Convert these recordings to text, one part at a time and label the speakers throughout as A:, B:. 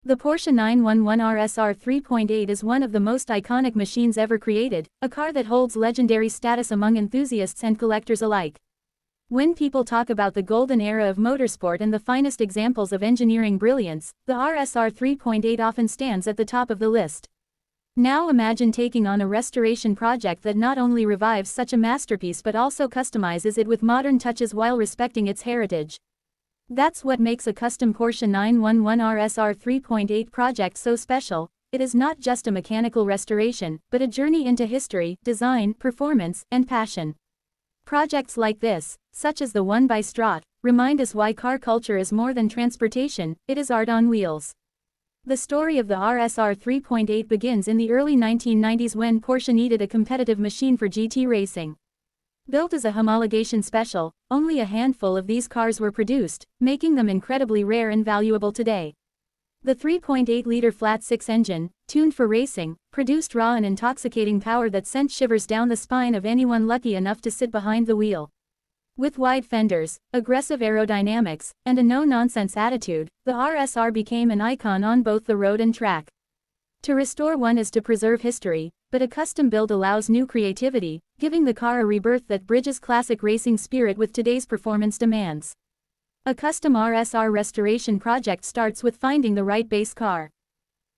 A: The Porsche 911 RSR 3.8 is one of the most iconic machines ever created, a car that holds legendary status among enthusiasts and collectors alike. When people talk about the golden era of motorsport and the finest examples of engineering brilliance, the RSR 3.8 often stands at the top of the list. Now imagine taking on a restoration project that not only revives such a masterpiece but also customizes it with modern touches while respecting its heritage. That's what makes a custom Porsche 911 RSR 3.8 project so special. It is not just a mechanical restoration, but a journey into history, design, performance, and passion. Projects like this, such as the one by Strott, remind us why car culture is more than transportation, it is art on wheels. The story of the RSR 3.8 begins in the early 1990s when Porsche needed a competitive machine for GT racing. Built as a homologation special, only a handful of these cars were produced, making them incredibly rare and valuable today. The 3.8-liter flat-six engine, tuned for racing, produced raw and intoxicating power that sent shivers down the spine of anyone lucky enough to sit behind the wheel. With wide fenders, aggressive aerodynamics, and a no-nonsense attitude, the RSR became an icon on both the road and track. To restore one is to preserve history, but a custom build allows new creativity, giving the car a rebirth that bridges classic racing spirit with today's performance demands. A custom RSR restoration project starts with finding the right base car.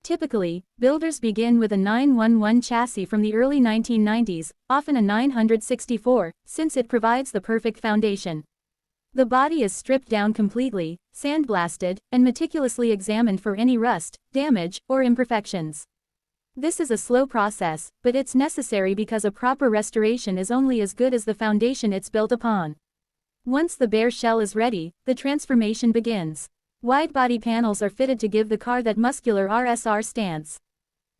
A: Typically, builders begin with a 911 chassis from the early 1990s, often a 964, since it provides the perfect foundation. The body is stripped down completely, sandblasted, and meticulously examined for any rust, damage, or imperfections. This is a slow process, but it's necessary because a proper restoration is only as good as the foundation it's built upon. Once the bare shell is ready, the transformation begins. Wide-body panels are fitted to give the car that muscular RSR stance.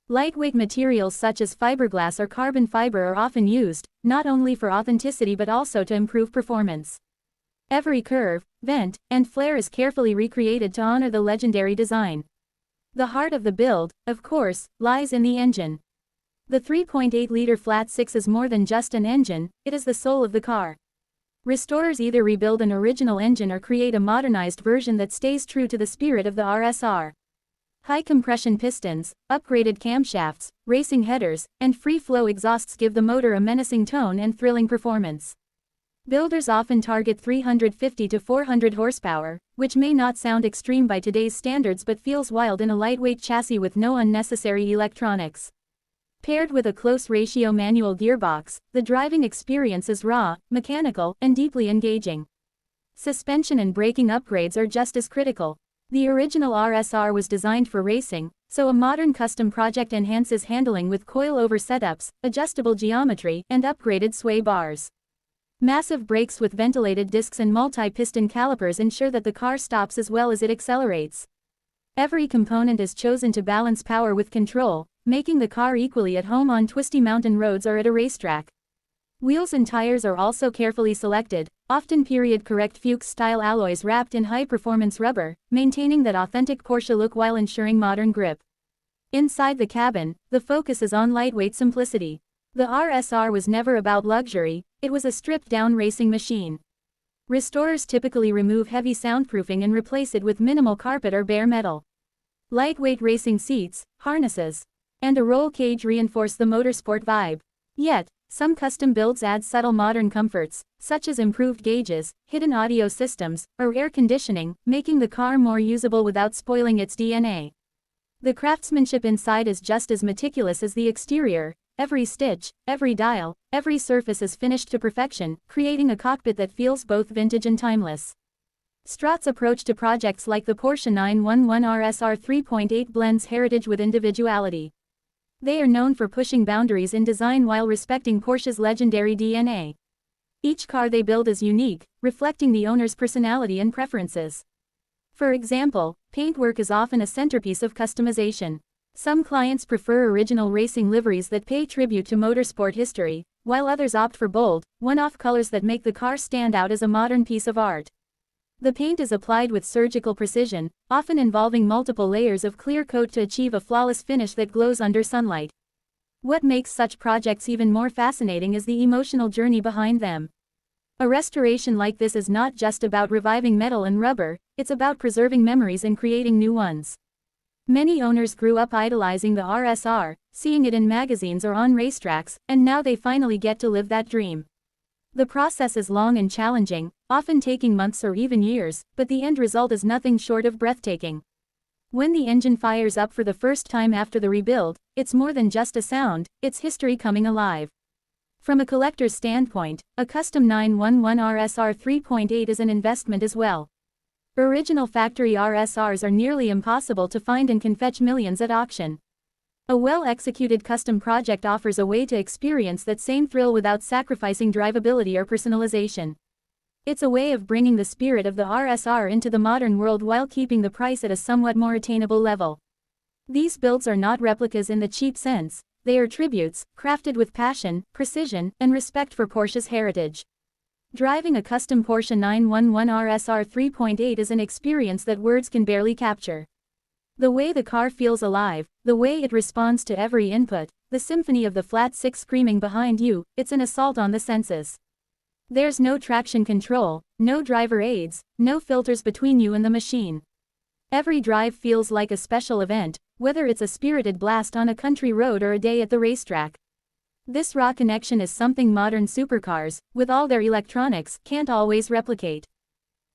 A: Lightweight materials such as fiberglass or carbon fiber are often used, not only for authenticity but also to improve performance. Every curve, vent, and flare is carefully recreated to honor the legendary design. The heart of the build, of course, lies in the engine. The 3.8-liter flat-six is more than just an engine, it is the soul of the car. Restorers either rebuild an original engine or create a modernized version that stays true to the spirit of the RSR. High-compression pistons, upgraded camshafts, racing headers, and free-flow exhausts give the motor a menacing tone and thrilling performance. Builders often target 350 to 400 horsepower, which may not sound extreme by today's standards but feels wild in a lightweight chassis with no unnecessary electronics. Paired with a close-ratio manual gearbox, the driving experience is raw, mechanical, and deeply engaging. Suspension and braking upgrades are just as critical. The original RSR was designed for racing, so a modern custom project enhances handling with coil-over setups, adjustable geometry, and upgraded sway bars. Massive brakes with ventilated discs and multi-piston calipers ensure that the car stops as well as it accelerates. Every component is chosen to balance power with control, making the car equally at home on twisty mountain roads or at a racetrack. Wheels and tires are also carefully selected, often period-correct Fuchs-style alloys wrapped in high-performance rubber, maintaining that authentic Porsche look while ensuring modern grip. Inside the cabin, the focus is on lightweight simplicity. The RSR was never about luxury, it was a stripped-down racing machine. Restorers typically remove heavy soundproofing and replace it with minimal carpet or bare metal. Lightweight racing seats, harnesses, and a roll cage reinforce the motorsport vibe. Yet, some custom builds add subtle modern comforts, such as improved gauges, hidden audio systems, or air conditioning, making the car more usable without spoiling its DNA. The craftsmanship inside is just as meticulous as the exterior. Every stitch, every dial, every surface is finished to perfection, creating a cockpit that feels both vintage and timeless. Strott's approach to projects like the Porsche 911 RSR 3.8 blends heritage with individuality. They are known for pushing boundaries in design while respecting Porsche's legendary DNA. Each car they build is unique, reflecting the owner's personality and preferences. For example, paintwork is often a centerpiece of customization. Some clients prefer original racing liveries that pay tribute to motorsport history, while others opt for bold, one-off colors that make the car stand out as a modern piece of art. The paint is applied with surgical precision, often involving multiple layers of clear coat to achieve a flawless finish that glows under sunlight. What makes such projects even more fascinating is the emotional journey behind them. A restoration like this is not just about reviving metal and rubber, it's about preserving memories and creating new ones. Many owners grew up idolizing the RSR, seeing it in magazines or on racetracks, and now they finally get to live that dream. The process is long and challenging, often taking months or even years, but the end result is nothing short of breathtaking. When the engine fires up for the first time after the rebuild, it's more than just a sound, it's history coming alive. From a collector's standpoint, a custom 911 RSR 3.8 is an investment as well. Original factory RSRs are nearly impossible to find and can fetch millions at auction. A well-executed custom project offers a way to experience that same thrill without sacrificing drivability or personalization. It's a way of bringing the spirit of the RSR into the modern world while keeping the price at a somewhat more attainable level. These builds are not replicas in the cheap sense, they are tributes, crafted with passion, precision, and respect for Porsche's heritage. Driving a custom Porsche 911 RSR 3.8 is an experience that words can barely capture. The way the car feels alive, the way it responds to every input, the symphony of the flat six screaming behind you, it's an assault on the senses. There's no traction control, no driver aids, no filters between you and the machine. Every drive feels like a special event, whether it's a spirited blast on a country road or a day at the racetrack. This raw connection is something modern supercars, with all their electronics, can't always replicate.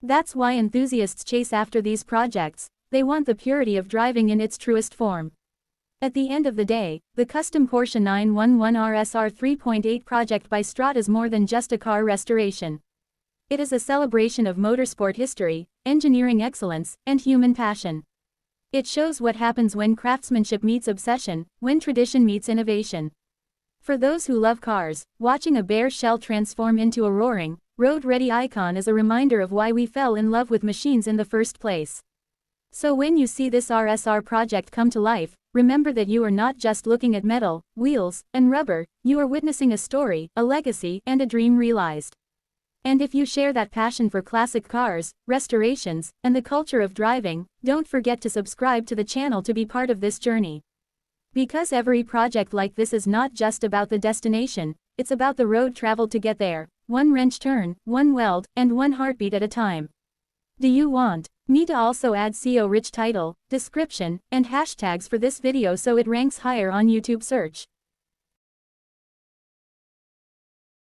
A: That's why enthusiasts chase after these projects, they want the purity of driving in its truest form. At the end of the day, the custom Porsche 911 RSR 3.8 project by Strut is more than just a car restoration. It is a celebration of motorsport history, engineering excellence, and human passion. It shows what happens when craftsmanship meets obsession, when tradition meets innovation. For those who love cars, watching a bare shell transform into a roaring, road-ready icon is a reminder of why we fell in love with machines in the first place. So when you see this RSR project come to life, remember that you are not just looking at metal, wheels, and rubber, you are witnessing a story, a legacy, and a dream realized. And if you share that passion for classic cars, restorations, and the culture of driving, don't forget to subscribe to the channel to be part of this journey. Because every project like this is not just about the destination, it's about the road traveled to get there, one wrench turn, one weld, and one heartbeat at a time. Do you want me to also add SEO-rich title, description, and hashtags for this video so it ranks higher on YouTube search?